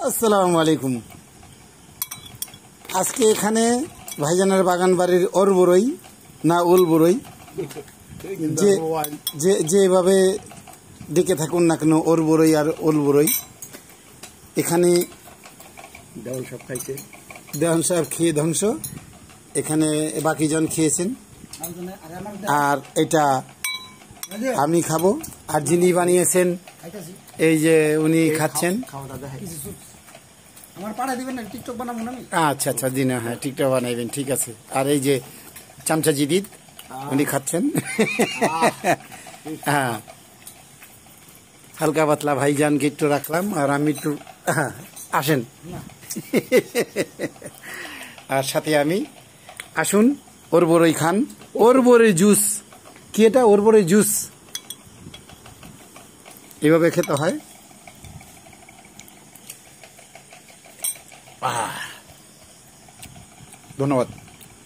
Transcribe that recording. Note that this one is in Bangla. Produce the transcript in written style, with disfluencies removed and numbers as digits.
আসসালামু আলাইকুম। আজকে এখানে ভাইজানের বাগান বাড়ির ওর বড়ই না ওল বড়ই যেভাবে ডেকে থাকুন না কেন, ওর বড়ই আর ওল বড়ই। এখানে দেওয়ান সাহেব খেয়ে ধ্বংস, এখানে বাকিজন খেয়েছেন, আর এটা আমি খাবো। আর যিনি বানিয়েছেন এই যে উনি খাচ্ছেন। আচ্ছা আচ্ছা দিন, হ্যাঁ টিকটক বানাইবেন, ঠিক আছে। আর এই যে চামচা জিদিদ উনি খাচ্ছেন। হ্যাঁ হালকা পাতলা ভাইজানকে একটু রাখলাম, আর আমি একটু আসেন। আর সাথে আমি, আসুন ওর বড়ই খান, ওর বড়ই জুস। কি এটা? ওর বড়ই জুস এভাবে খেতে হয়। ধন্যবাদ।